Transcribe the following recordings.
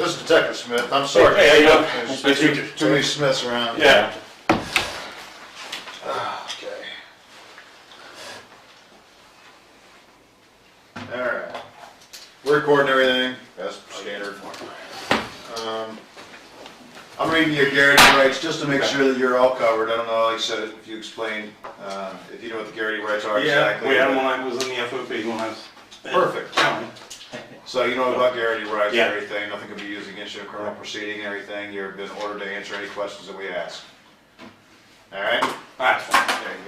This is Detective Smith. I'm sorry. Hey, how you doing? There's too many Smiths around. Yeah. Okay. Alright. We're recording everything. That's standard. I'm reading your Garrity rights just to make sure that you're all covered. I don't know, like I said, if you explained, if you know what the Garrity rights are exactly. Yeah, we had them when I was in the FOP when I was perfect. county. So you know about Garrity rights Yeah. and everything, nothing can be used against you in a criminal proceeding and everything. You've been ordered to answer any questions that we ask. Alright? That's fine. There you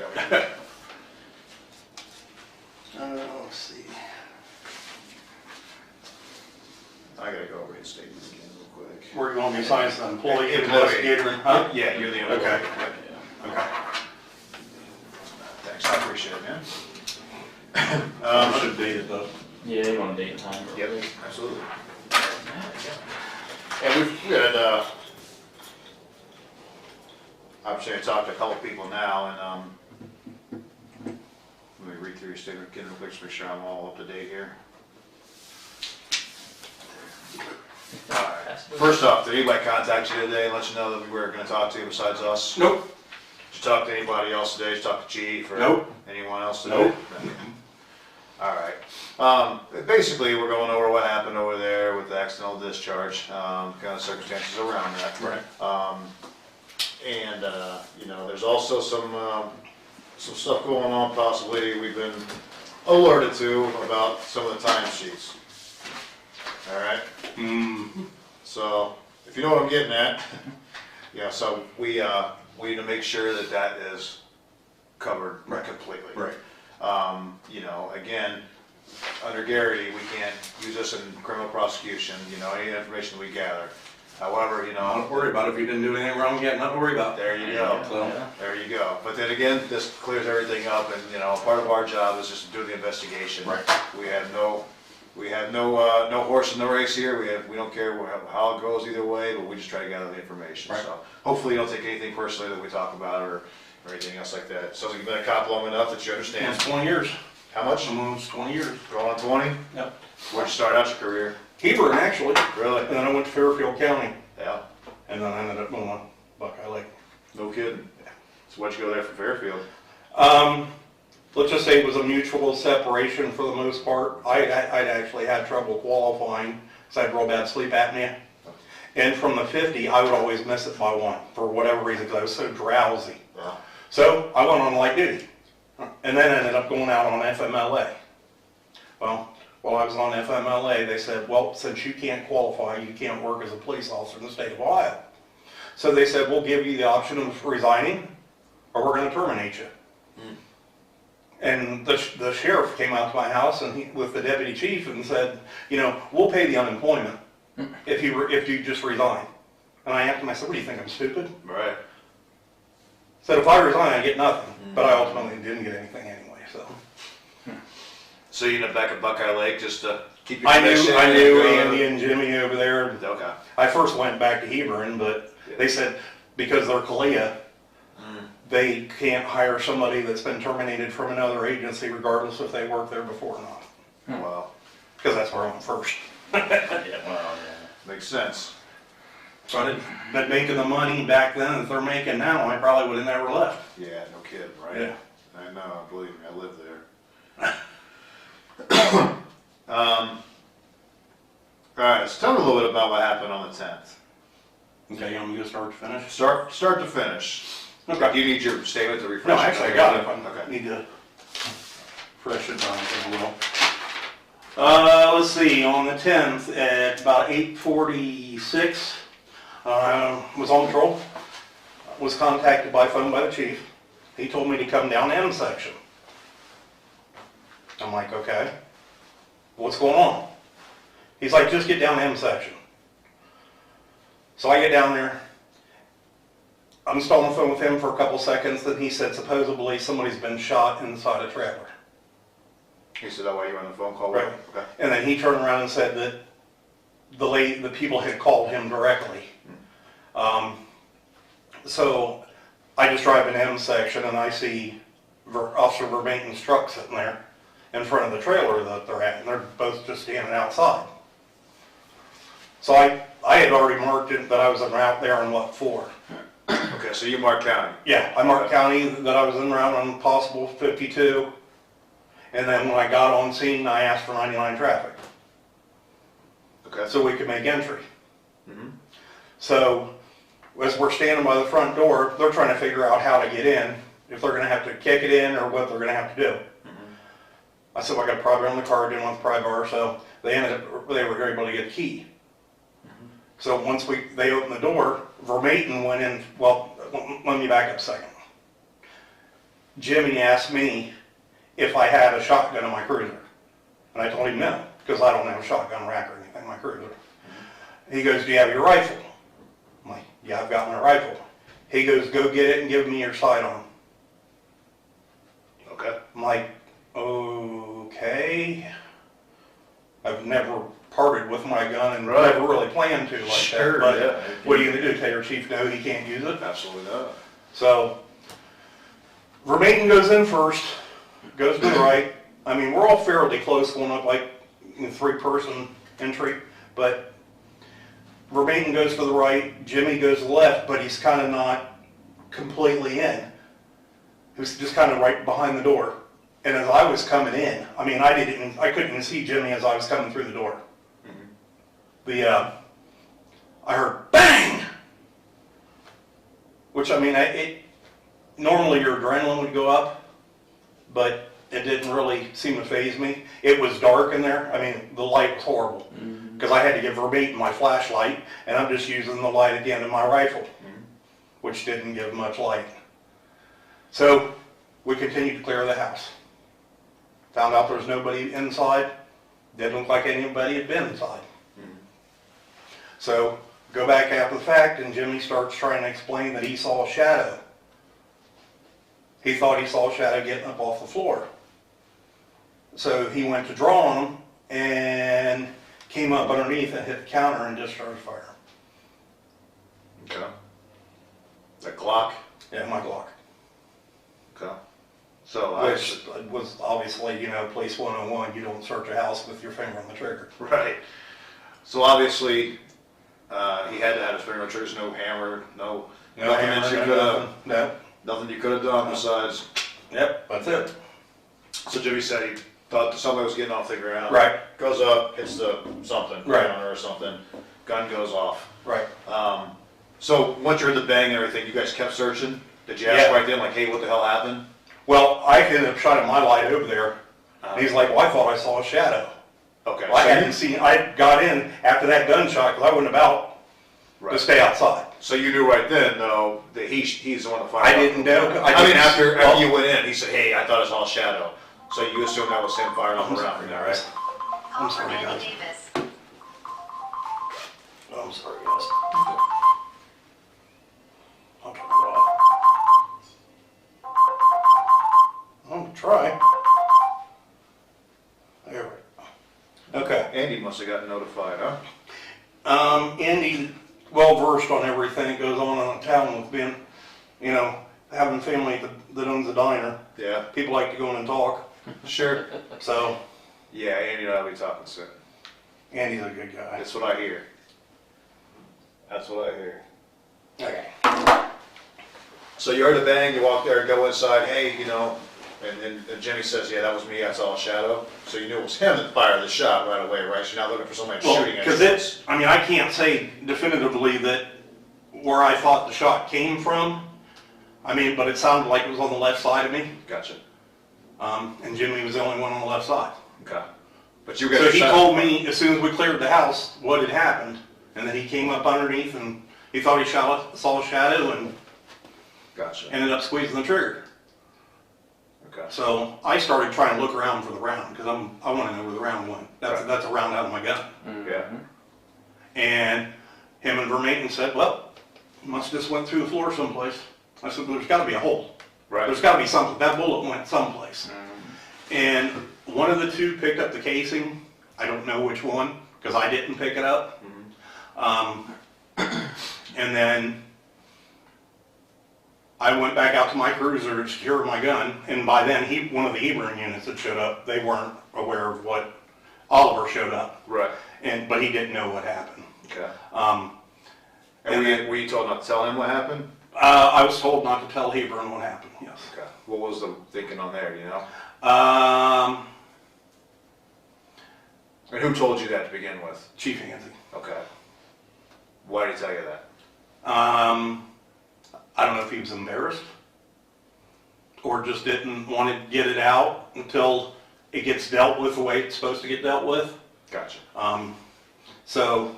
go. Let's see. I gotta go over his statement again real quick. Where you want me to sign as an employee, Employee. investigator, huh? Yeah, you're the employee. Okay. Yep. Okay. Thanks, I appreciate it, man. Should be it though. Yeah, you want a date and time? Yep, absolutely. And we had, opportunity to talk to a couple people now, and let me read through your statement again real quick to make sure I'm all up to date here. Alright, first off, did anybody contact you today and let you know that we were going to talk to you besides us? Nope. Did you talk to anybody else today? Did you talk to Chief or Nope. anyone else today? Nope. Alright, basically we're going over what happened over there with the accidental discharge, kind of circumstances around that. Right. You know, there's also some stuff going on possibly we've been alerted to about some of the timesheets. Alright? So, if you know what I'm getting at, yeah, so we need to make sure that that is covered completely. Right. You know, again, under Garrity, we can't use this in criminal prosecution, you know, any information we gather. However, you know. Don't worry about it. If you didn't do anything wrong yet, nothing to worry about. There you go. So. There you go. But then again, this clears everything up, and you know, part of our job is just to do the investigation. Right. We have no horse in the race here. We don't care how it goes either way, but we just try to gather the information. Right. So hopefully you don't take anything personally that we talk about or anything else like that. So you've been a cop long enough that you understand. Almost 20 years. How much? Almost 20 years. Going on 20? Yep. Where'd you start out your career? Hebron, actually. Really? And then I went to Fairfield County. Yeah. And then I ended up going on Buckeye Lake. No kidding. So why'd you go there from Fairfield? Let's just say it was a mutual separation for the most part. I'd actually had trouble qualifying because I had real bad sleep apnea. And from the 50, I would always miss it by one for whatever reason because I was so drowsy. Yeah. So I went on light duty and then ended up going out on FMLA. Well, while I was on FMLA, they said, well, since you can't qualify, you can't work as a police officer in the state of Ohio. So they said, we'll give you the option of resigning or we're going to terminate you. And the sheriff came out to my house and with the deputy chief and said, you know, we'll pay the unemployment if you just resign. And I asked him, I said, what do you think, I'm stupid? Right. Said if I resign, I get nothing. But I ultimately didn't get anything anyway, so. So you ended up back at Buckeye Lake just to keep your I connection? knew Andy and Jimmy over there. Okay. I first went back to Hebron, but they said because they're CALEA, they can't hire somebody that's been terminated from another agency regardless if they worked there before or not. Well, Because that's where I went first. makes sense. If I'd have been making the money back then that they're making now, I probably would have never left. Yeah, no kidding, right? Yeah. I know, believe me, I live there. All right, so tell me a little bit about what happened on the 10th. Okay, you want me to start to finish? Start to finish. Okay. Do you need your statement to refresh? No, actually I got it. I Okay. need to fresh it down as well. Let's see, on the 10th at about 8:46, was on patrol, was contacted by phone by the chief. He told me to come down M section. I'm like, okay, what's going on? He's like, just get down M section. So I get down there. I'm still on the phone with him for a couple seconds, then he said supposedly somebody's been shot inside a trailer. He said that while you were on the phone call? Right. Okay. And then he turned around and said that the people had called him directly. So I just drive in M section and I see Officer Vermaten's truck sitting there in front of the trailer that they're at, and they're both just standing outside. So I had already marked it that I was en route there on what for. Okay, so you marked county. Yeah, I marked county that I was en route on possible 52. And then when I got on scene, I asked for 99 traffic. Okay. So we could make entry. Mm-hmm. So as we're standing by the front door, they're trying to figure out how to get in, if they're gonna have to kick it in or what they're gonna have to do. Mm-hmm. I said, well, I got a pry bar on the car, didn't want the pry bar, so they were able to get a key. Mm-hmm. So once they opened the door, Vermaten went in, well, let me back up a second. Jimmy asked me if I had a shotgun in my cruiser. And I told him no, because I don't have a shotgun rack or anything in my cruiser. He goes, do you have your rifle? I'm like, yeah, I've got my rifle. He goes, go get it and give me your sidearm. Okay. I'm like, okay. I've never parted with my gun and Right. never really planned to like Sure, that. But yeah. what are you going to do? Tell your chief no, he can't use it? Absolutely not. So, Vermaten goes in first, goes to the right. I mean, we're all fairly close going up like three-person entry, but Vermaten goes to the right, Jimmy goes to the left, but he's kind of not completely in. He's just kind of right behind the door. And as I was coming in, I mean, I couldn't even see Jimmy as I was coming through the door. Mm-hmm. I heard bang! Which, I mean, normally your adrenaline would go up, but it didn't really seem to faze me. It was dark in there. I mean, the light was horrible because I had to give Vermaten my flashlight, and I'm just using the light at the end of my rifle, which didn't give much light. So we continued to clear the house. Found out there was nobody inside. Didn't look like anybody had been inside. So go back after the fact, and Jimmy starts trying to explain that he saw a shadow. He thought he saw a shadow getting up off the floor. So he went to draw on him and came up underneath and hit the counter and discharged fire. Okay. That Glock? Yeah, my Glock. Okay. So Which was obviously, you know, police 101, you don't search a house with your finger on the trigger. Right. So obviously, he had to have his finger on the trigger, no hammer, nothing that you could have, nothing you could have done besides. Yep, that's it. So Jimmy said he thought somebody was getting off the ground. Right. Goes up, hits the something, Right. counter or something. Gun goes off. Right. So once you heard the bang and everything, you guys kept searching. Did you ask right then, like, hey, what the hell happened? Well, I ended up shining my light over there. And he's like, well, I thought I saw a shadow. Okay. Well, I hadn't seen, I got in after that gunshot because I wasn't about to stay outside. So you knew right then, though, that he's the one that fired. I didn't know. I mean, after you went in, he said, hey, I thought I saw a shadow. So you assumed that was him firing off around me now, right? I'm sorry, guys. I'm sorry, guys. I'll turn it off. I'm gonna try. There we go. Okay. Andy must have gotten notified, huh? Andy, well versed on everything that goes on in town with being, you know, having family that owns a diner. Yeah. People like to go in and talk. Sure. So. Yeah, Andy and I'll be talking soon. Andy's a good guy. That's what I hear. That's what I hear. Okay. So you heard a bang, you walk there and go inside, hey, you know, and Jimmy says, yeah, that was me, I saw a shadow. So you knew it was him that fired the shot right away, right? So you're not looking for somebody shooting at you. Because I mean, I can't say definitively that where I thought the shot came from. I mean, but it sounded like it was on the left side of me. Gotcha. And Jimmy was the only one on the left side. Okay. But you guys. So he told me as soon as we cleared the house what had happened, and then he came up underneath and he thought he saw a shadow and Gotcha. ended up squeezing the trigger. Okay. So I started trying to look around for the round because I want to know where the round went. That's a round out of my gun. Yeah. And him and Vermaten said, well, must just went through the floor someplace. I said, there's got to be a hole. Right. There's got to be something. That bullet went someplace. And one of the two picked up the casing. I don't know which one because I didn't pick it up. And then I went back out to my cruiser to secure my gun. And by then, one of the Hebron units had showed up. They weren't aware of what Oliver showed up. Right. But he didn't know what happened. Okay. And Were you told not to tell him what happened? I was told not to tell Hebron what happened, yes. Okay. What was the thinking on there, do you know? And who told you that to begin with? Chief Hanzey. Okay. Why did he tell you that? I don't know if he was embarrassed or just didn't want to get it out until it gets dealt with the way it's supposed to get dealt with. Gotcha. So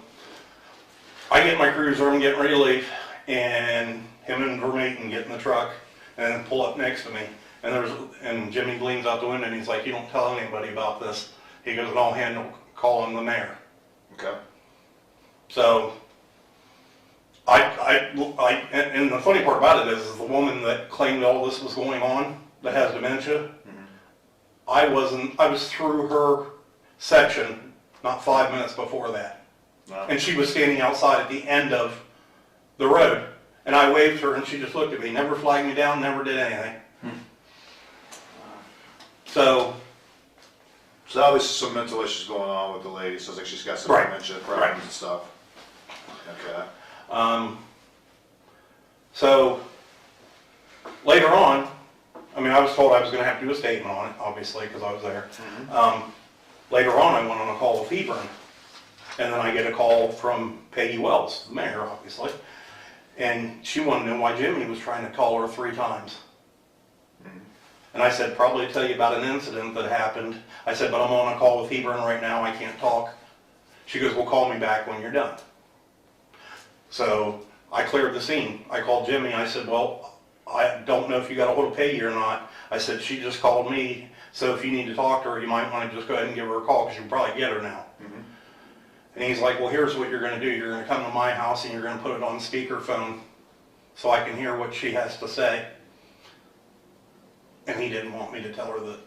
I get my cruiser, I'm getting ready to leave, and him and Vermaeten get in the truck and then pull up next to me. And Jimmy leans out the window and he's like, "You don't tell anybody about this." He goes, "And I'll handle calling the mayor." Okay. So and the funny part about it is the woman that claimed all this was going on, that has dementia, I was through her section not 5 minutes before that. No. And she was standing outside at the end of the road. And I waved her and she just looked at me, never flagged me down, never did anything. So obviously some mental issues going on with the lady. Sounds like she's got some dementia problems and stuff. Okay. So later on, I mean, I was told I was going to have to do a statement on it, obviously, because I was there. Later on, I went on a call with Hebron, and then I get a call from Peggy Wells, the mayor, obviously, and she wanted to know why Jimmy was trying to call her 3 times. And I said, "Probably tell you about an incident that happened." I said, "But I'm on a call with Hebron right now, I can't talk." She goes, "Well, call me back when you're done." So I cleared the scene. I called Jimmy. I said, "Well, I don't know if you got a hold of Peggy or not." I said, "She just called me, so if you need to talk to her, you might want to just go ahead and give her a call because you can probably get her now." And he's like, "Well, here's what you're going to do. You're going to come to my house and you're going to put it on speakerphone so I can hear what she has to say." And he didn't want me to tell her that.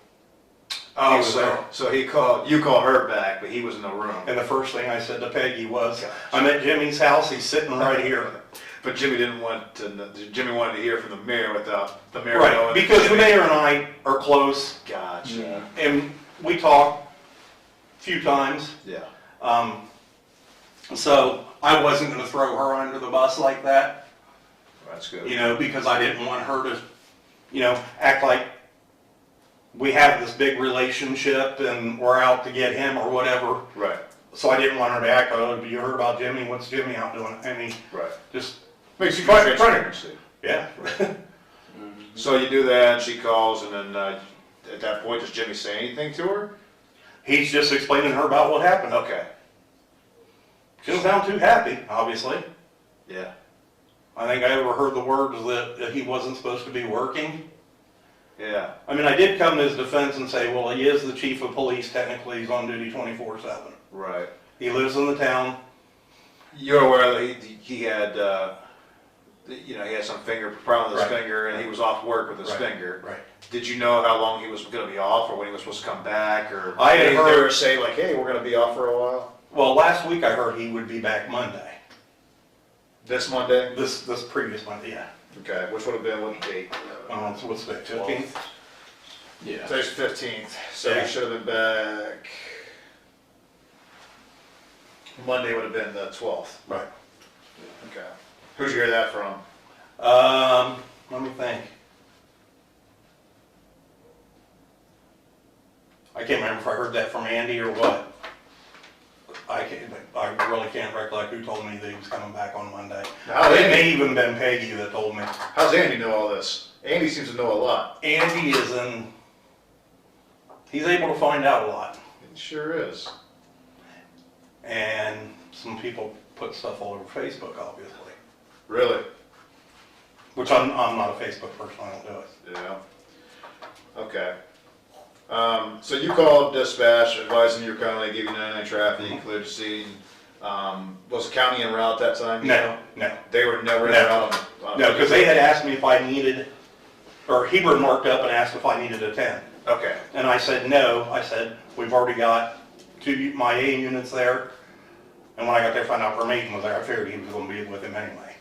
Oh, so you call her back, but he was in the room. And the first thing I said to Peggy was, "I'm at Jimmy's house. He's sitting right here." But Jimmy didn't want to. Jimmy wanted to hear from the mayor without the mayor Right, knowing. because the mayor and I are close. Gotcha. And we talk a few times. Yeah. So I wasn't going to throw her under the bus like that, That's good. because I didn't want her to, act like we have this big relationship and we're out to get him or whatever. Right. So I didn't want her to act, "Oh, you heard about Jimmy? What's Jimmy out doing?" I mean, Right. just, Makes you transparency. yeah. So you do that, and she calls, and then at that point, does Jimmy say anything to her? He's just explaining to her about what happened. Okay. She doesn't sound too happy, obviously. Yeah. I think I overheard the words that he wasn't supposed to be working. Yeah. I mean, I did come to his defense and say, well, he is the chief of police. Technically, he's on duty 24/7. Right. He lives in the town. You're aware that he had, he had some finger problem with his Right. finger, and he was off work with his Right. finger. Right. Did you know how long he was going to be off, or when he was supposed to come back, or I had did heard- they ever say like, "Hey, we're going to be off for a while"? Well, last week I heard he would be back Monday. This Monday. This previous Monday, yeah. Okay. Which would have been what date? So what's the 15th? Yeah. Today's 15th, so Yeah. he should have been back. Monday would have been the 12th. Right. Okay. Who'd you hear that from? Let me think. I can't remember if I heard that from Andy or what. I really can't recollect who told me that he was coming back on Monday. How It Andy, may even been Peggy that told me. how's Andy know all this? Andy seems to know a lot. Andy he's able to find out a lot. He sure is. And some people put stuff all over Facebook, obviously. Really? Which I'm not a Facebook person, I don't do it. Yeah. Okay. So you called dispatch advising your county, they gave you 99 traffic, you cleared the scene. Was the county en route that time? No. They were never en No. route on No, because they had asked me if I needed, or Hebron marked up and asked if I needed a 10. Okay. And I said no. I said, we've already got 2 my A units there. And when I got there, found out Vermaeten was there. I figured he was going to be with him anyway.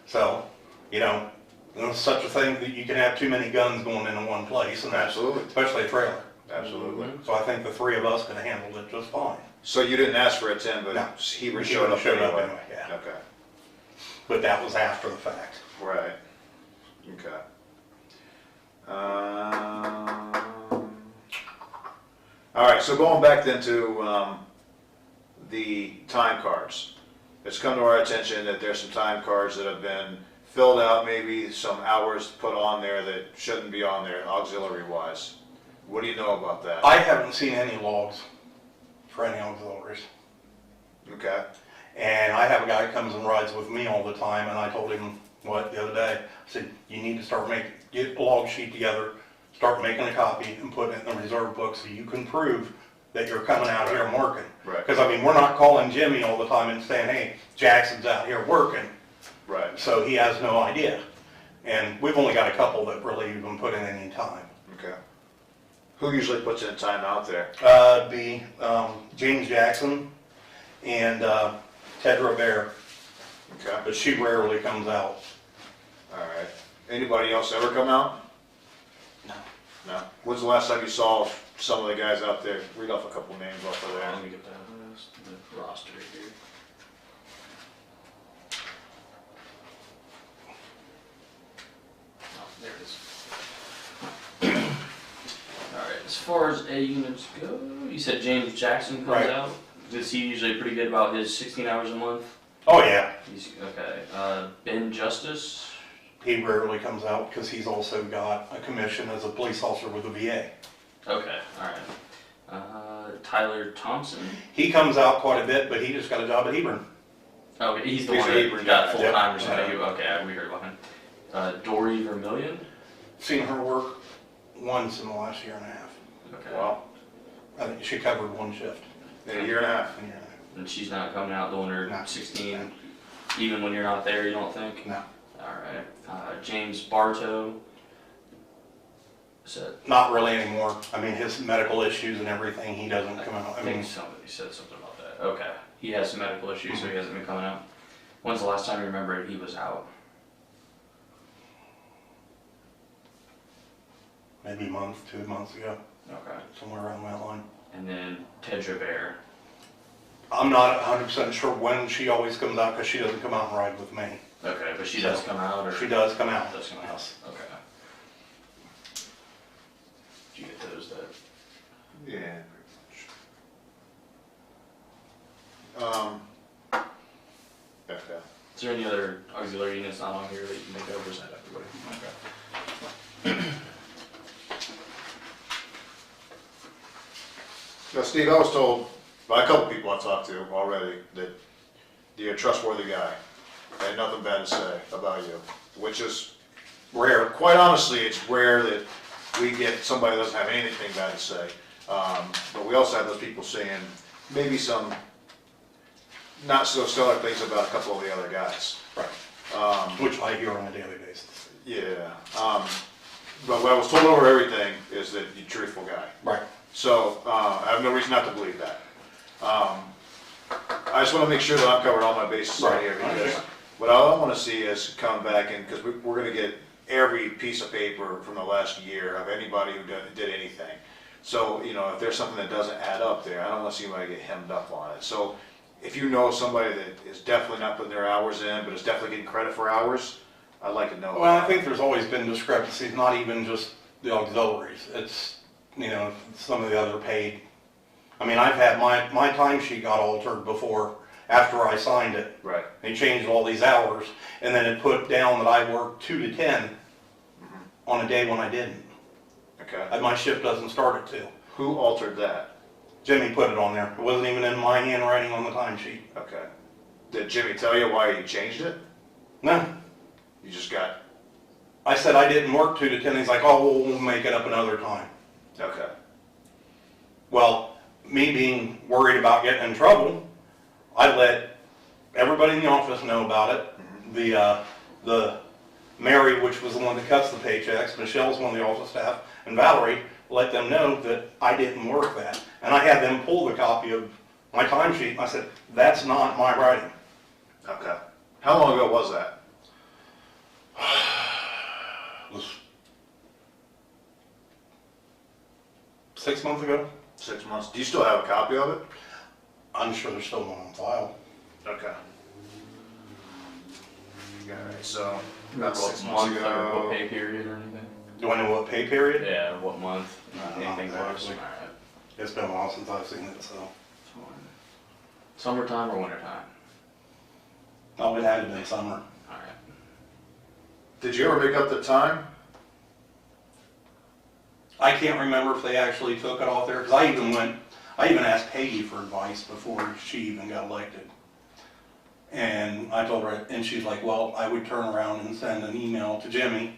So, there's such a thing that you can have too many guns going into one place, and that's Absolutely. especially a trailer. Absolutely. So I think the three of us could have handled it just fine. So you didn't ask for a 10, but No. he showed up anyway? Yeah. Okay. But that was after the fact. Right. Okay. All right, so going back then to the time cards. It's come to our attention that there's some time cards that have been filled out, maybe some hours put on there that shouldn't be on there, auxiliary-wise. What do you know about that? I haven't seen any logs for any auxiliaries. Okay. And I have a guy that comes and rides with me all the time, and I told him the other day, I said, you need to get a log sheet together, start making a copy and putting it in the reserve book so you can prove that you're coming out here and working. Right. Because I mean, we're not calling Jimmy all the time and saying, hey, Jackson's out here working. Right. So he has no idea. And we've only got a couple that really even put in any time. Okay. Who usually puts in time out there? James Jackson and Tedra Bear, Okay. but she rarely comes out. All right. Anybody else ever come out? No. No. When's the last time you saw some of the guys out there? Read off a couple names off of there. Let me get that list, the roster here. Oh, there it is. Alright, as far as A units go, you said James Jackson comes Right. out. Is he usually pretty good about his 16 hours a month? Oh yeah, He's okay. Ben Justice. he rarely comes out because he's also got a commission as a police officer with the VA. Okay, alright. Tyler Thompson. He comes out quite a bit, but he just got a job at Hebron. Okay, he's the He's one the that Hebron got guy. full Yep. time or something. Okay, we heard about him. Dory Vermillion. Seen her work once in the last year and a half. Okay. Wow. I think she covered one shift. In a year and a half. in a year and a half. And she's not coming out doing her No. 16, even when you're not there, you don't think? No, Alright. James Bartow. Is that, not really anymore. I mean, his medical issues and everything, he doesn't come out. I think somebody said something about that. Okay. He has some medical issues, so he hasn't been coming out. When's the last time you remember he was out? maybe a month, 2 months ago, Okay. somewhere around that line. And then Tedra Bear. I'm not 100% sure when she always comes out because she doesn't come out and ride with me. Okay, but she does come out, or? She does come out. Does come out. Yes. Okay. Did you get those that? Yeah. Okay. Is there any other auxiliary units not on here that you can make over? Is that everybody? Okay. Now, Steve, I was told by a couple people I talked to already that you're a trustworthy guy. I had nothing bad to say about you, which is rare. Quite honestly, it's rare that we get somebody that doesn't have anything bad to say. But we also have those people saying maybe some not so stellar things about a couple of the other guys. Right. Which I hear on a daily basis. Yeah. But what I was told over everything is that you're a truthful guy. Right. So I have no reason not to believe that. I just want to make sure that I've covered all my bases right here, because what I don't want to see is come back and, because we're going to get every piece of paper from the last year of anybody who did anything. So, you know, if there's something that doesn't add up there, I don't want to see anybody get hemmed up on it. So if you know somebody that is definitely not putting their hours in, but is definitely getting credit for hours, I'd like to know. Well, I think there's always been discrepancies, not even just the auxiliaries. It's, you know, some of the other paid. I mean, I've had my timesheet got altered before after I signed it. Right. They changed all these hours, and then it put down that I worked 2 to 10 on a day when I didn't. Okay. And my shift doesn't start at 2. Who altered that? Jimmy put it on there. It wasn't even in my handwriting on the timesheet. Okay. Did Jimmy tell you why he changed it? No. You just got, I said I didn't work 2 to 10. He's like, oh, we'll make it up another time. okay. Well, me being worried about getting in trouble, I let everybody in the office know about it. The Mary, which was the one that cuts the paychecks, Michelle's one of the office staff, and Valerie, let them know that I didn't work that. And I had them pull the copy of my timesheet, and I said, that's not my writing. Okay. How long ago was that? It was 6 months ago. 6 months. Do you still have a copy of it? I'm sure there's still one on file. Okay. Alright, so about What 6 months month or what ago. pay period or anything? Do I know what pay period? Yeah, what month? No, Anything not close? exactly. Alright. It's been a while since I've seen it, so. Fine. Summertime or wintertime? Oh, it had been summer. Alright. Did you ever make up the time? I can't remember if they actually took it off there, because I even asked Peggy for advice before she even got elected. And I told her, and she's like, well, I would turn around and send an email to Jimmy,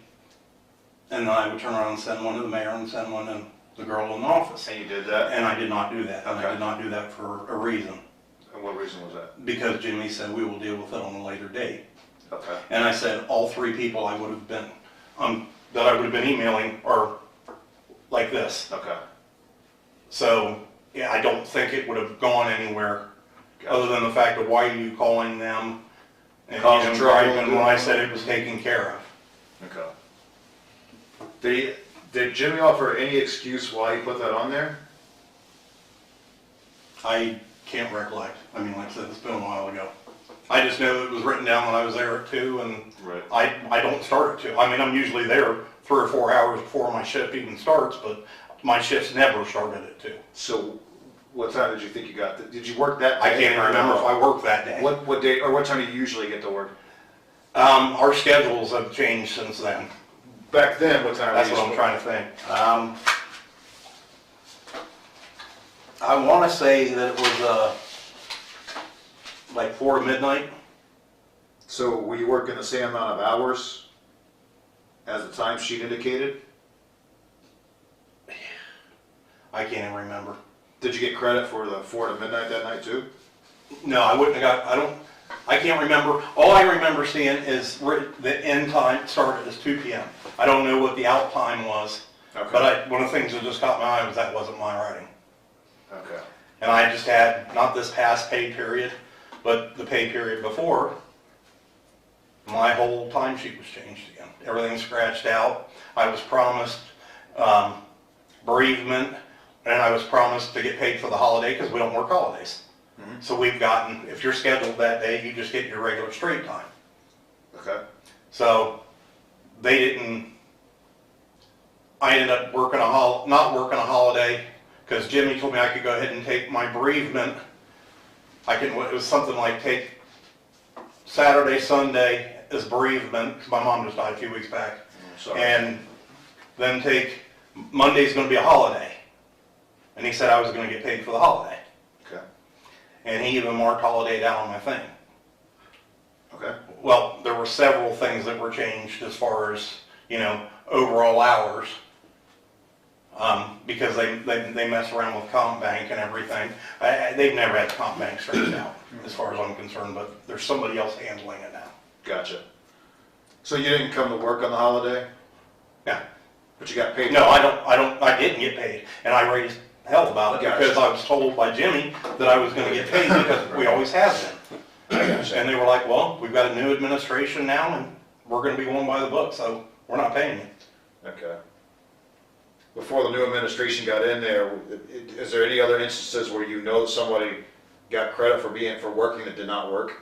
and then I would turn around and send one to the mayor and send one to the girl in the office. And you did that? And I did not do that, and I Okay. did not do that for a reason, And what reason was that? because Jimmy said we will deal with it on a later date. Okay. And I said, all 3 people I would have been, that I would have been emailing are like this. Okay. So, yeah, I don't think it would have gone anywhere, other than the fact of why are you calling them? And, Causing trouble. when I said it was taken care of. Okay. Did Jimmy offer any excuse why he put that on there? I can't recollect. I mean, like I said, it's been a while ago. I just know it was written down when I was there at 2, and Right. I don't start at 2. I mean, I'm usually there 3 or 4 hours before my shift even starts, but my shifts never started at 2. So, what time did you think you got? Did you work that day? I can't even remember if I worked that day. What day, or what time do you usually get to work? Our schedules have changed since then. Back then, what time? That's what I'm trying to think. I want to say that it was like 4 to midnight. So, were you working the same amount of hours as the timesheet indicated? I can't even remember. Did you get credit for the 4 to midnight that night too? No, I wouldn't have got, I can't remember. All I remember seeing is the end time started as 2 p.m. I don't know what the out time was, Okay. but one of the things that just caught my eye was that wasn't my writing. Okay. And I just had, not this past pay period, but the pay period before, my whole timesheet was changed again. Everything scratched out. I was promised bereavement, and I was promised to get paid for the holiday because we don't work holidays. Mhm. So we've gotten, if you're scheduled that day, you just get your regular straight time. Okay. So they didn't, I ended up working not working a holiday because Jimmy told me I could go ahead and take my bereavement. It was something like take Saturday, Sunday as bereavement, because my mom just died a few weeks back. Sorry. And then Monday's going to be a holiday. And he said I was going to get paid for the holiday. Okay. And he even marked holiday down on my thing. Okay. Well, there were several things that were changed as far as, overall hours. Because they mess around with comp bank and everything. They've never had comp bank straightened out, as far as I'm concerned, but there's somebody else handling it now. Gotcha. So you didn't come to work on the holiday, Yeah. but you got paid? No, I didn't get paid, and I raised hell about it Gotcha. because I was told by Jimmy that I was gonna get paid because we always have been. I gotcha. And they were like, well, we've got a new administration now and we're gonna be going by the book, so we're not paying you. Okay. Before the new administration got in there, is there any other instances where you know somebody got credit for working that did not work?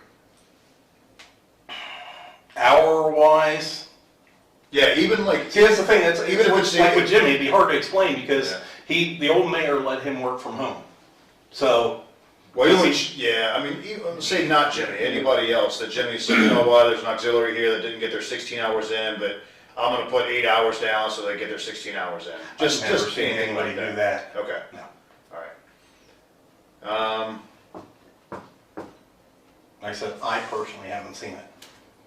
Hour-wise, Yeah, even like, see, that's the thing, Even if it's- like with Jimmy, it'd be hard to explain because Yeah. the old mayor let him work from home. So, well, yeah, I mean, even, say not Jimmy, anybody else, that Jimmy said, you know what, there's an auxiliary here that didn't get their 16 hours in, but I'm gonna put 8 hours down so they get their 16 hours in. I've never seen anything anybody like do that. Okay. No. All right. Like I said, I personally haven't seen it.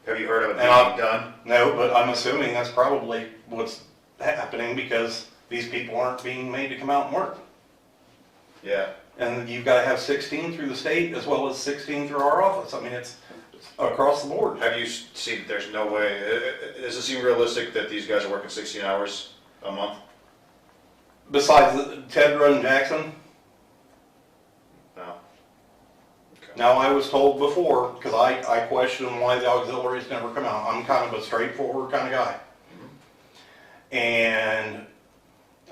Have you heard of it And being done? No, but I'm assuming that's probably what's happening because these people aren't being made to come out and work. Yeah. And you've got to have 16 through the state as well as 16 through our office. I mean, it's across the board. Have you seen that there's no way, does it seem realistic that these guys are working 16 hours a month? Besides Tedra and Jackson, No. Okay. now I was told before, because I questioned why the auxiliaries never come out. I'm kind of a straightforward kind of guy. And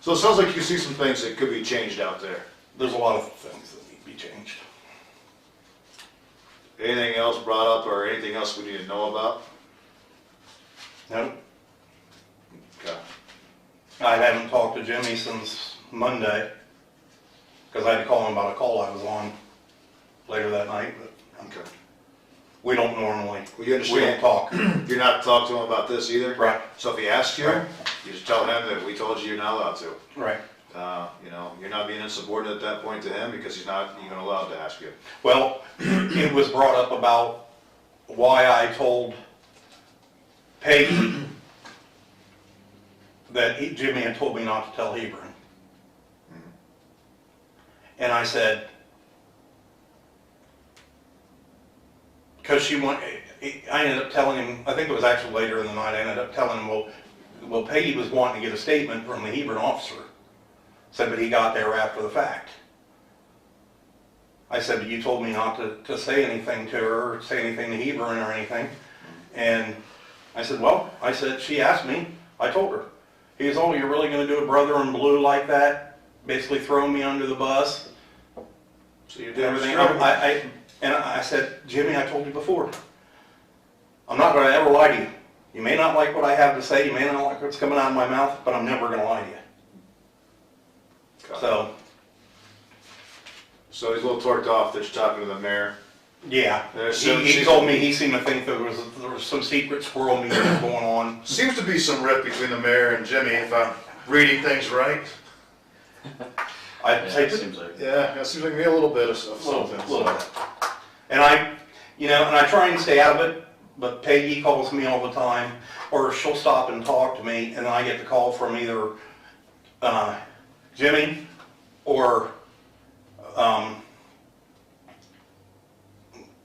So it sounds like you see some things that could be changed out there. There's a lot of things that need to be changed. Anything else brought up or anything else we need to know about? No, Okay. I haven't talked to Jimmy since Monday, because I had to call him about a call I was on later that night, but Okay. we don't normally, Well, you we don't understand, talk. you're not talking to him about this either? Right, So if he asks you, Right. you just tell him that we told you you're not allowed to. right. You know, you're not being insubordinate at that point to him because he's not even allowed to ask you. Well, it was brought up about why I told Peggy that Jimmy had told me not to tell Hebron. And I said, because she went, I ended up telling him, I think it was actually later in the night, I ended up telling him, well, Peggy was wanting to get a statement from the Hebron officer. Said, but he got there after the fact. I said, but you told me not to say anything to her, or say anything to Hebron or anything. And I said, well, I said, she asked me, I told her. He goes, oh, you're really going to do a brother in blue like that? Basically throwing me under the bus. So you And everything. And I said, Jimmy, I told you before, I'm not going to ever lie to you. You may not like what I have to say, you may not like what's coming out of my mouth, but I'm never going to lie to you. So, So he's a little torqued off that you're talking to the mayor. yeah, he told me he seemed to think there was some secret squirrel meeting going on. Seems to be some rift between the mayor and Jimmy, if I'm reading things right. I'd say, it seems like. Yeah, it seems like me a little bit of something. little bit. And I try and stay out of it, but Peggy calls me all the time, or she'll stop and talk to me, and then I get the call from either Jimmy or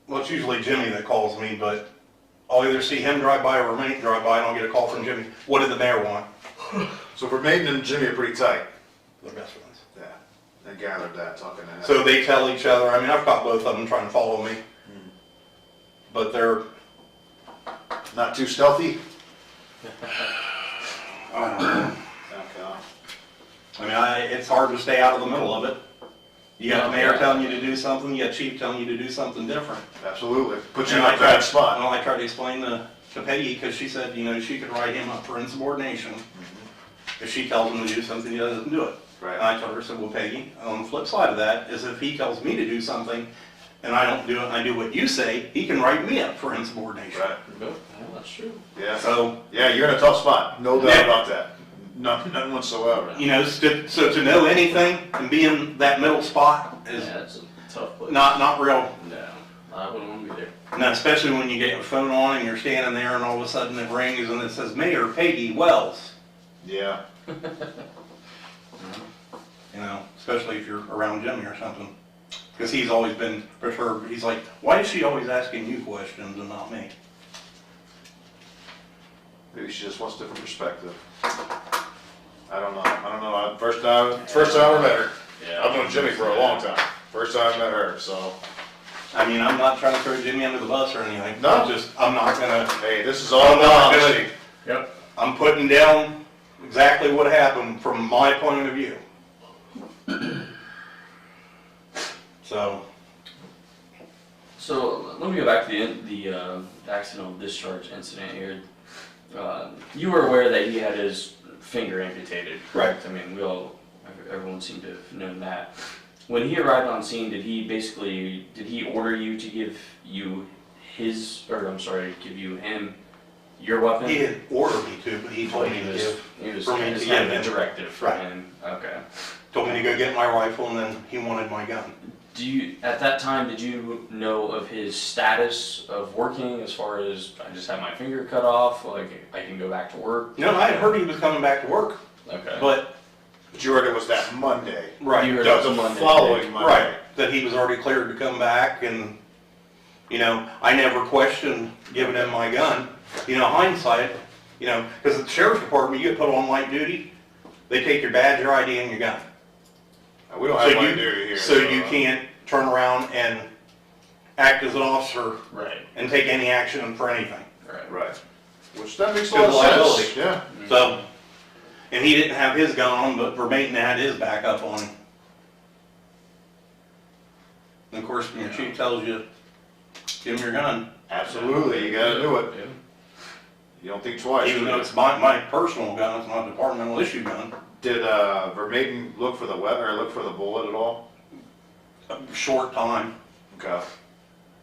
well, it's usually Jimmy that calls me, but I'll either see him drive by or Romaine drive by, and I'll get a call from Jimmy. What did the mayor want? So Romaine and Jimmy are pretty tight. They're best friends. Yeah, I gathered that talking to him. So they tell each other. I mean, I've got both of them trying to follow me, but they're Not too stealthy? I don't know. Okay. I mean, it's hard to stay out of the middle of it. You got the mayor telling you to do something, you got chief telling you to do something different. Absolutely. Put you And in a bad spot. Well, I tried to explain to Peggy, because she said, she could write him up for insubordination if she tells him to do something, he doesn't do it. Right. And I told her, well, Peggy, on the flip side of that is if he tells me to do something and I don't do it, and I do what you say, he can write me up for insubordination. Right. Yeah, that's true. Yeah. So, Yeah, you're in a tough spot. No doubt Yeah. about that. None whatsoever. so to know anything and be in that middle spot is Yeah, it's a tough place. not real. No, I wouldn't want to be there. Now, especially when you get your phone on and you're standing there and all of a sudden it rings and it says Mayor Peggy Wells. Yeah. Especially if you're around Jimmy or something. Because he's always been perturbed. He's like, why is she always asking you questions and not me? Maybe she just wants a different perspective. I don't know. First time I met her. Yeah, I've known Jimmy for a long time. First time I met her, so. I mean, I'm not trying to throw Jimmy under the bus or anything. No. I'm not gonna, Hey, this is all about honesty. Yep. I'm putting down exactly what happened from my point of view. So let me go back to the accidental discharge incident here. You were aware that he had his finger amputated, correct? I mean, everyone seemed to have known that. When he arrived on scene, did he order you to give you give you him your weapon? He didn't order me to, but he told me to give. He was for me to kind of give a him. directive for Right. him. Okay. Told me to go get my rifle, and then he wanted my gun. At that time, did you know of his status of working as far as, I just had my finger cut off, like I can go back to work? No, I had heard he was coming back to work, Okay. but But you heard it was that Monday. right, You heard That it was was the Monday. following Monday. right, that he was already cleared to come back, and I never questioned giving him my gun. Hindsight, because at the sheriff's department, you get put on light duty, they take your badge, your ID, and your gun. We don't have light duty here. So you can't turn around and act as an officer Right. and take any action for anything. Right. Right. Which that makes a Good lot of sense. liability. Yeah. So, And he didn't have his gun on, but Vermaiden had his backup on him. And of course, when your chief tells you, give him your gun. Absolutely, you gotta do it. Yeah. You don't think twice. Even though it's my personal gun, it's not a departmental issue gun. Did Vermaiden look for the weapon or look for the bullet at all? A short time. Okay.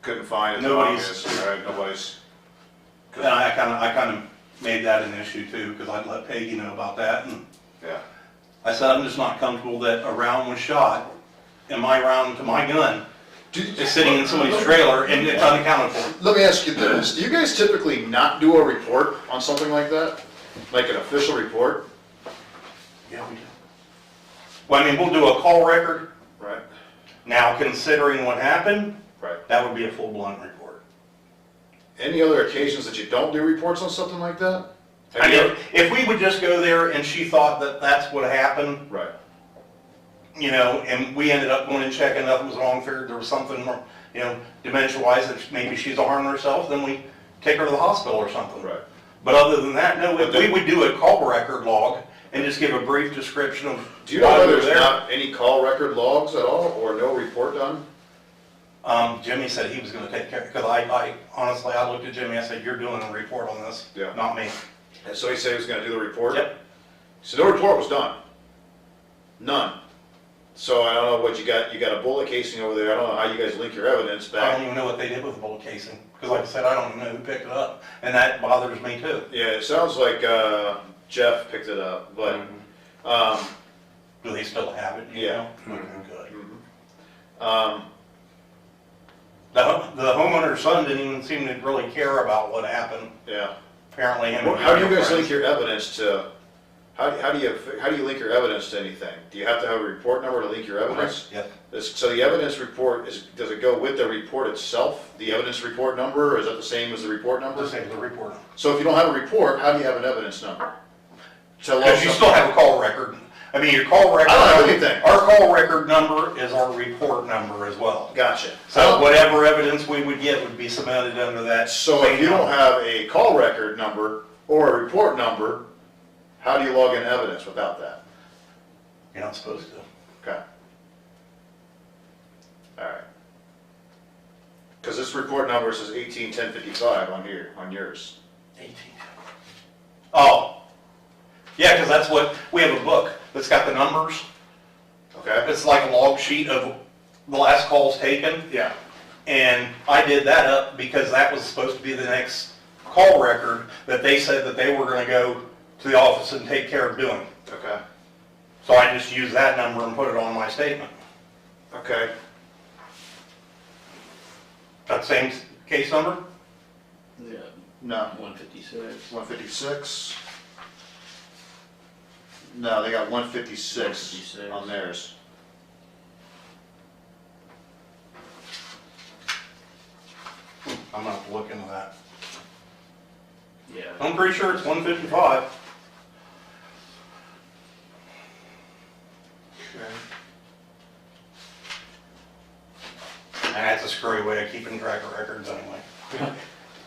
Couldn't find it. Nobody's- Obvious, right? Nobody's. And I kind of made that an issue too, because I'd let Peggy know about that. And Yeah. I said, I'm just not comfortable that a round was shot and my round to my gun is sitting in somebody's trailer and it's unaccounted for. Let me ask you this. Do you guys typically not do a report on something like that? Like an official report? Yeah, we do. Well, I mean, we'll do a call record. Right. Now, considering what happened, Right. that would be a full-blown report. Any other occasions that you don't do reports on something like that? I mean, if we would just go there and she thought that that's what happened, Right. you know, and we ended up going and checking, nothing was wrong, figured there was something, you know, dementia-wise, that maybe she's harming herself, then we take her to the hospital or something. Right. But other than that, no, But we would do a call record log and just give a brief description of Do you know why why we were there's there. not any call record logs at all, or no report done? Jimmy said he was gonna take care, because I honestly, I looked at Jimmy, I said, you're doing a report on this, Yeah. not me. And so he said he was gonna do the report? Yep. So no report was done? None? So I don't know what you got a bullet casing over there, I don't know how you guys link your evidence I back. don't even know what they did with the bullet casing, because like I said, I don't even know who picked it up, and that bothers me too. Yeah, it sounds like Jeff picked it up, but, Do they still have it, you Yeah. know? Okay, good. um, The homeowner's son didn't even seem to really care about what happened, yeah. apparently him. and How do you his guys friends. link your evidence to, how do you link your evidence to anything? Do you have to have a report number to link your evidence? Yep. So the evidence report does it go with the report itself, the evidence report number, or is that the same as the report number? The same as the report. So if you don't have a report, how do you have an evidence number? Because you still have a call record. I mean, your call record. I don't have anything. Our call record number is our report number as well. Gotcha. So whatever evidence we would get would be submitted under that. So same if you don't number. have a call record number or a report number, how do you log in evidence without that? You're not supposed to. Okay. All right. Because this report number says 181055 on here, on yours. 18. Oh. Yeah, because that's what, we have a book that's got the numbers. Okay? It's like a log sheet of the last calls taken. Yeah. And I did that up because that was supposed to be the next call record that they said that they were going to go to the office and take care of doing. Okay. So I just used that number and put it on my statement. Okay. That same case number? Yeah, No. 156. 156. No, they got 156 156. on theirs. I'm gonna have to look into that. Yeah. I'm pretty sure it's 155. Okay. And that's a screwy way of keeping track of records anyway.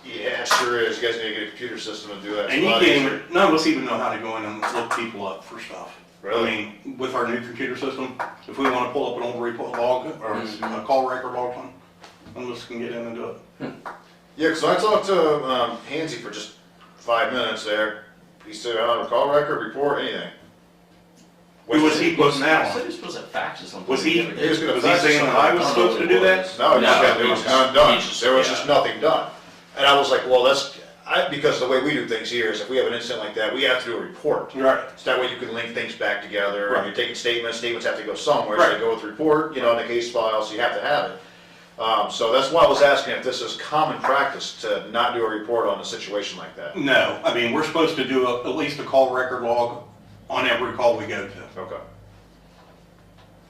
Yeah, it sure is. You guys need to get a computer system to do that. And you can't even, none of us even know how to go in and look people up for stuff. Really? I mean, with our new computer system, if we want to pull up an old report log or a call record log, none of us can get in and do it. Yeah, because I talked to Hanzey for just 5 minutes there. He said, I don't have a call record, report, anything. Who was he putting that I said on? he was supposed to fax or something. Was he He was gonna was he fax saying that I was something. supposed to do that? No, No, there was he none done. just- There was yeah. just nothing done. And I was like, well, because the way we do things here is if we have an incident like that, we have to do a report. Right. So that way you can link things back together. Right. And you're taking statements have to go somewhere. So Right. they go with the report, in the case file, so you have to have it. So that's why I was asking if this is common practice to not do a report on a situation like that. No, I mean, we're supposed to do at least a call record log on every call we go to. Okay.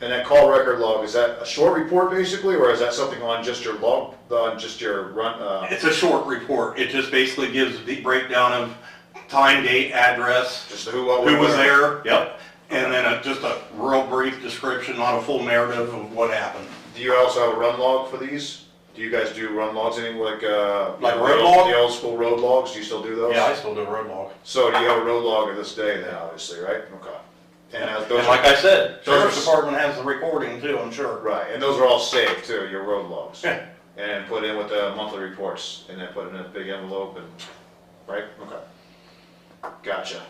And that call record log, is that a short report basically, or is that something on just your log, on just your run? It's a short report. It just basically gives the breakdown of time, date, address, Just who, what, who was where? there. Yep. And then just a real brief description, not a full narrative of what happened. Do you also have a run log for these? Do you guys do run logs anymore, like road log? The old school road logs? Do you still do those? Yeah, I still do a road log. So do you have a road log of this day then, obviously, right? Okay. And those And like I said, those Sheriff's are- Department has the recording too, I'm sure. right, and those are all saved too, your road logs. Yeah. And put in with the monthly reports, and then put it in a big envelope and, right? Okay. Gotcha.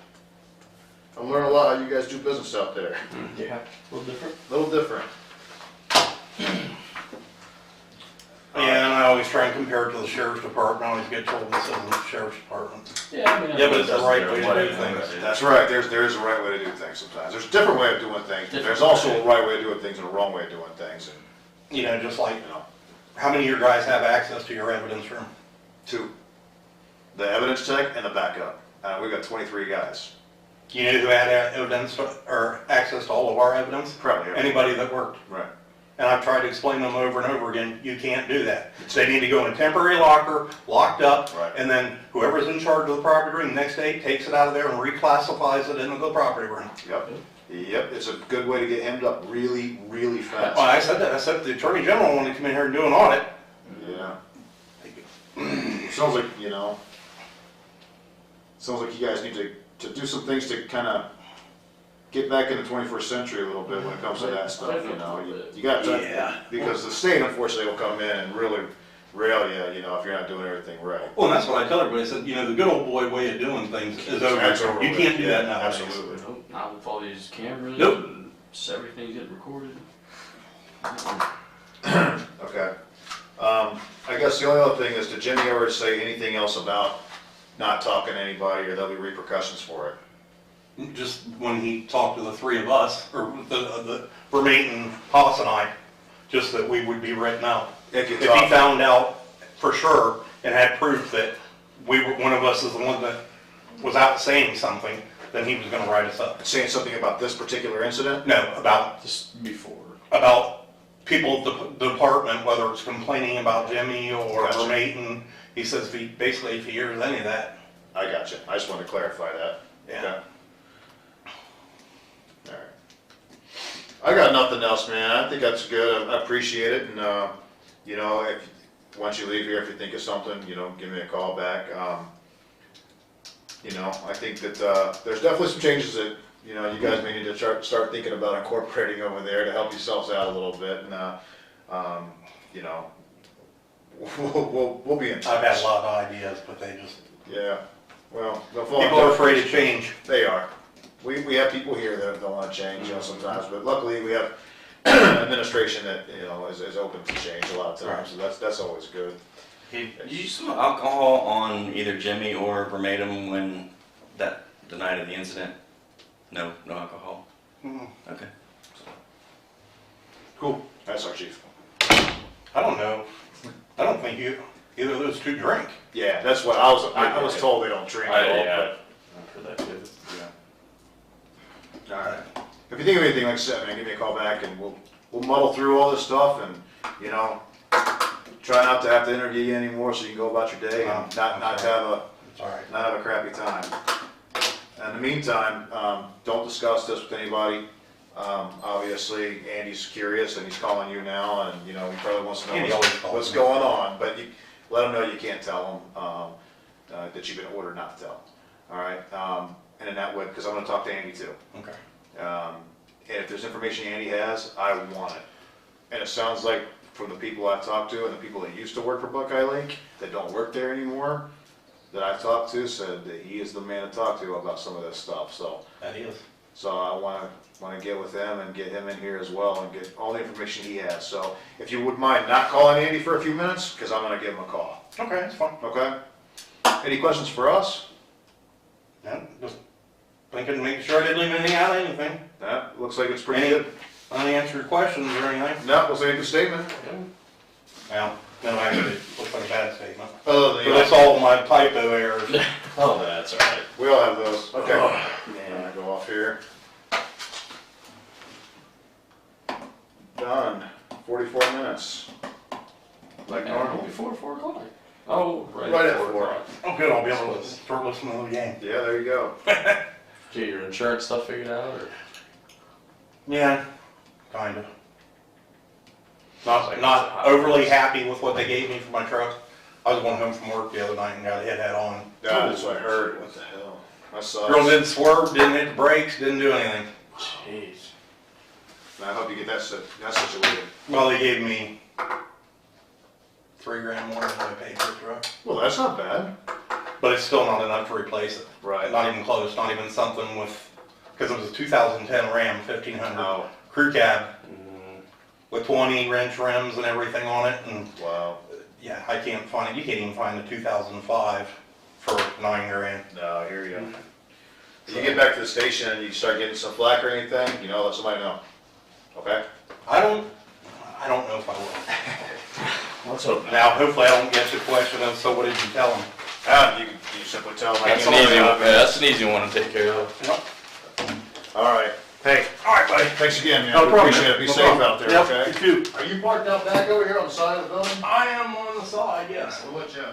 I'm learning a lot how you guys do business out there. Yeah, a little different. A little different. Yeah, and I always try and compare it to the Sheriff's Department. I always get told this isn't the Sheriff's Department. Yeah, I mean, Yeah, but it's the right their way to way, do things. That's right, there is a right way to do things sometimes. There's a different way of doing things, but there's Different also way. a right way of doing things and a wrong way of doing things. And, You know, just like, you know, how many of your guys have access to your evidence room? two, the evidence tech and the backup. We've got 23 guys. You know who had evidence or access to all of our evidence? Probably every- Anybody that worked. Right. And I've tried to explain to them over and over again, you can't do that. They need to go in a temporary locker, locked up, Right. and then whoever's in charge of the property room the next day takes it out of there and reclassifies it into the property room. Yep. Yep, it's a good way to get hemmed up really, really fast. Well, I said that. I said the Attorney General wanted to come in here and do an audit. Yeah. Sounds like, sounds like you guys need to do some things to kind of get back in the 21st century a little bit when it comes to that stuff, You got to, Yeah. because the state unfortunately will come in and really rail you, if you're not doing everything right. Well, and that's what I tell everybody. I said, the good old boy way of doing things is over. That's over You with. can't do Yeah, that nowadays. absolutely. Nope, not with all these cameras. Nope. And everything's getting recorded. Okay. I guess the only other thing is, did Jimmy ever say anything else about not talking to anybody or there'll be repercussions for it? Just when he talked to the three of us, or the Vermaeten, Haas and I, just that we would be written out. If you If he talk- found out for sure and had proof that one of us is the one that was out saying something, then he was gonna write us up. Saying something about this particular incident? No, about Just before. people at the department, whether it's complaining about Jimmy or Gotcha. Vermaeten. He says if he hears any of that. I got you. I just wanted to clarify that. Yeah. Okay. All right. I got nothing else, man. I think that's good. I appreciate it. And, once you leave here, if you think of something, give me a call back. I think that there's definitely some changes that, you guys may need to start thinking about incorporating over there to help yourselves out a little bit. And, we'll be in touch. I've had a lot of ideas, but they just, Yeah. Well, they'll fall people are afraid of change. They are. We have people here that don't want to change, sometimes, but luckily we have administration that, is open to change a lot of times, so that's always good. Did you use some alcohol on either Jimmy or Vermaeten when the night of the incident? No alcohol? Mhm. Okay. Cool. That's our chief. I don't know. I don't think either of those two drink. Yeah, that's what I was told they don't drink at all, I've heard that too. but, yeah. All right. If you think of anything, like I said, man, give me a call back and we'll muddle through all this stuff and, try not to have to interview you anymore so you can go about your day and not have It's all right. a crappy time. In the meantime, don't discuss this with anybody. Obviously, Andy's curious and he's calling you now, and he probably wants to Andy know always calls what's me. going on. But you let him know you can't tell him that you've been ordered not to tell. All right, and in that way, because I'm going to talk to Andy too. Okay. And if there's information Andy has, I want it. And it sounds like from the people I've talked to and the people that used to work for Buckeye Lake that don't work there anymore, that I've talked to, said that he is the man to talk to about some of this stuff. So That is. I want to get with him and get him in here as well and get all the information he has. So if you wouldn't mind not calling Andy for a few minutes, because I'm going to give him a call. Okay, that's fine. Okay? Any questions for us? Yeah, just thinking, making sure I didn't leave anything out of anything. That looks like it's pretty Any good. unanswered questions or anything. No, looks like a good statement. Well, no, actually, it looks like a bad statement. Other than But that's all my typo errors. Oh, that's all right. we all have those. Okay. Oh, I'm gonna go off here. Done. 44 minutes. Like normal. Before 4 o'clock. Oh, right, Right at at 4 4. o'clock. Oh, good, I'll be able to start listening to the game. Yeah, there you go. Get your insurance stuff figured out, or? Yeah, kinda. Not overly happy with what they gave me for my truck. I was going home from work the other night and got hit head on. Yeah, that's what I heard. What the hell? That sucks. Girl didn't swerve, didn't hit the brakes, didn't do anything. Jeez. I hope you get that situated. Well, they gave me $3 grand more than I paid for the truck. Well, that's not bad. But it's still not enough to replace it. Right. Not even close, not even something with, because it was a 2010 Ram 1500 No. crew cab with 20 wrench rims and everything on it. And Wow. yeah, I can't find it. You can't even find the 2005 for $9 grand. No, I hear you. If you get back to the station and you start getting some flack or anything, you know, let somebody know. Okay? I don't know if I will. Let's hope not. Now, hopefully I don't get the question of, so what did you tell them? You simply tell them. That's an easy one. Yeah, that's an easy one to take care of. Yep. All right. Hey, All right, buddy. thanks again, man. No problem. Appreciate it. Be No safe problem. out there, Yep, okay? you too. Are you parked out back over here on the side of the building? I am on the side, yes. We'll let you